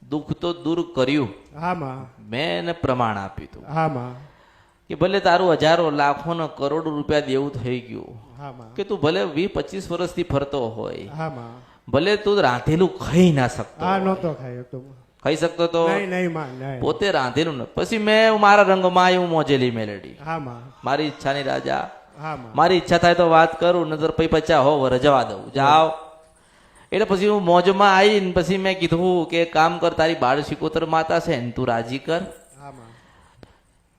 દુઃખ તો દૂર કર્યું. હા માં. મેં એને પ્રમાણ આપ્યું હતું હા માં. કે ભલે તારું હજારો લાખો ને કરોડો રૂપિયા દેવું થઈ ગયું, હા માં. કે તું ભલે 20-25 વર્ષથી ફરતો હોય, હા માં. ભલે તું રાંધેલું ખાઈ ના શકતો હા હોય. નહોતો ખાઈ શકતો. ખાઈ શકતો તો નહીં નહીં માં નહીં. પોતે રાંધેલું ને પછી મેં મારા રંગમાં હું મોજેલી મેલેડી. હા માં. મારી ઈચ્છાની રાજા, હા માં. મારી ઈચ્છા થાય તો વાત કરું, નજર પૈ 50 હો રજવા દઉં, જાઓ. એટલે પછી હું મોજમાં આવીને પછી મેં કીધું કે કામ કર, તારી બાળ શિકોતર માતા છે ને તું રાજી કર, હા માં.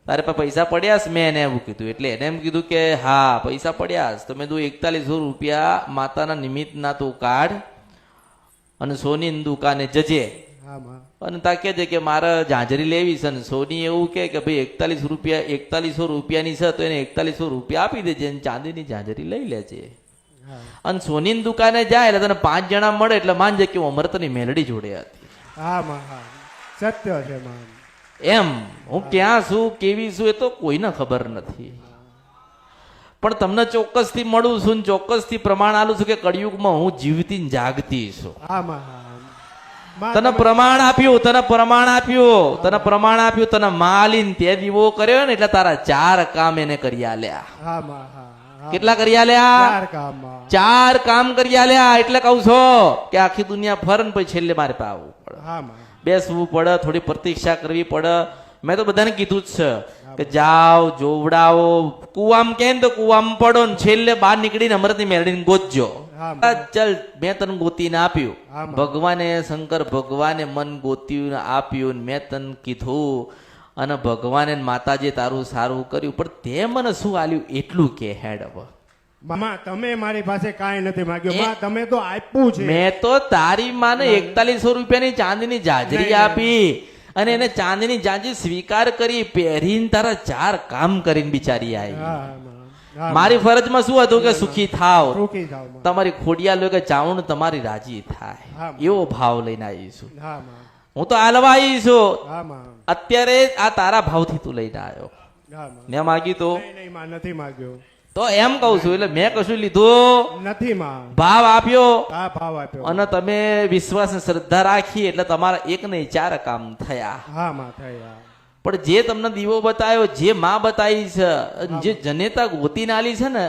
તારે પાસે પૈસા પડ્યા છે? મેં એને એવું કીધું. એટલે એને એમ કીધું કે હા પૈસા પડ્યા છે. તો મેં તું 4100 રૂપિયા માતાના નિમિત્તના તું કાઢ અને સોની દુકાને જજે હા માં. અને તા કે છે કે મારે ઝાંઝરી લેવી છે. ને સોની એવું કે ભાઈ 4100 રૂપિયાની છે તો એને 4100 રૂપિયા આપી દેજે અને ચાંદીની ઝાંઝરી લઈ લેજે. હા. અને સોની દુકાને જાય એટલે તને 5 જણા મળે એટલે માનજે કે હું અમરતની મેલડી જોડે હતી. હા માં. હા સત્ય છે માં. એમ હું ક્યાં છું કેવી છું એ તો કોઈને ખબર નથી, પણ તમને ચોક્કસથી મળું છું ને ચોક્કસથી પ્રમાણ આલું છું કે કળિયુગમાં હું જીવતી ને જાગતી છું. હા માં. હા માં. તને પ્રમાણ આપ્યું, તને પ્રમાણ આપ્યું, તને પ્રમાણ આપ્યું, તને માલીન તે દીવો કર્યો ને એટલે તારા 4 કામ એને કરી આલ્યા. હા માં. હા. હા. કેટલા કરી આલ્યા? 4 કામ માં. 4 કામ કરી આલ્યા. એટલે કહું છો કે આખી દુનિયા ફર ને પછી છેલ્લે મારે પાસે આવવું પડે, હા માં. બેસવું પડે, થોડી પ્રતીક્ષા કરવી પડે. મેં તો બધાને કીધું જ છે કે જાઓ જોવડાવો, કુવામ કે ને તો કુવામ પડો ને છેલ્લે બહાર નીકળીને અમૃતની મેળવીને ગોતજો. હા. ચલ મેં તને ગોતીને આપ્યું, હા. ભગવાને શંકર ભગવાને મન ગોત્યું આપ્યું, મેં તને કીધું અને ભગવાને માતાજી તારું સારું કર્યું, પણ તે મને શું આલ્યું એટલું કે હેડ હવે. મામા તમે મારી પાસે કાંઈ નથી માંગ્યું માં, તમે તો આપ્યું છે. મેં તો તારી માને 4100 રૂપિયાની ચાંદીની જાજરી નહીં, આપી અને એને ચાંદીની જાંજી સ્વીકાર કરી, પહેરીને તારા 4 કામ કરીને બિચારી આવી. હા માં. હા મારી ફરજમાં શું હતું કે સુખી થાવ, રૂકી જાઓ માં. તમારી ખોડિયા લો કે ચાવણ તમારી રાજી થાય, હા. એવો ભાવ લઈને આવીશું. હા માં. હું તો આલવા આવીશું. હા માં. અત્યારે આ તારા ભાવથી તું લઈને આવ્યો. હા માં. મેં માગી તો નહીં નહીં માં નથી માંગ્યું. તો એમ કહું છું, એટલે મેં કશું લીધું, નથી માં. ભાવ આપ્યો હા ભાવ આપ્યો. અને તમે વિશ્વાસ અને શ્રદ્ધા રાખી એટલે તમારા 1 નહીં 4 કામ થયા. હા માં થયા. પણ જે તમને દીવો બતાવ્યો, જે માં બતાવી છે, જે જનેતા ગોતી નાલી છે ને,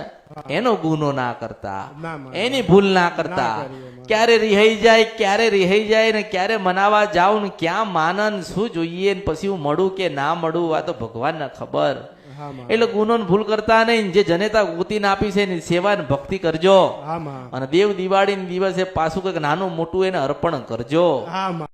એનો ગુનો ના કરતા, ના માં. એની ભૂલ ના કરતા. ના કરીએ માં. ક્યારે રિહાઈ જાય, ક્યારે રિહાઈ જાય ને ક્યારે મનાવા જાવ ને ક્યાં માનન શું જોઈએ ને પછી હું મળું કે ના મળું, આ તો ભગવાનને ખબર. હા માં. એટલે ગુનો ભૂલ કરતા નહીં. જે જનેતા ગોતીને આપી છે એની સેવા ને ભક્તિ કરજો હા માં. અને દેવ દિવાળી દિવસે પાછું કંઈક નાનું મોટું એને અર્પણ કરજો. હા માં.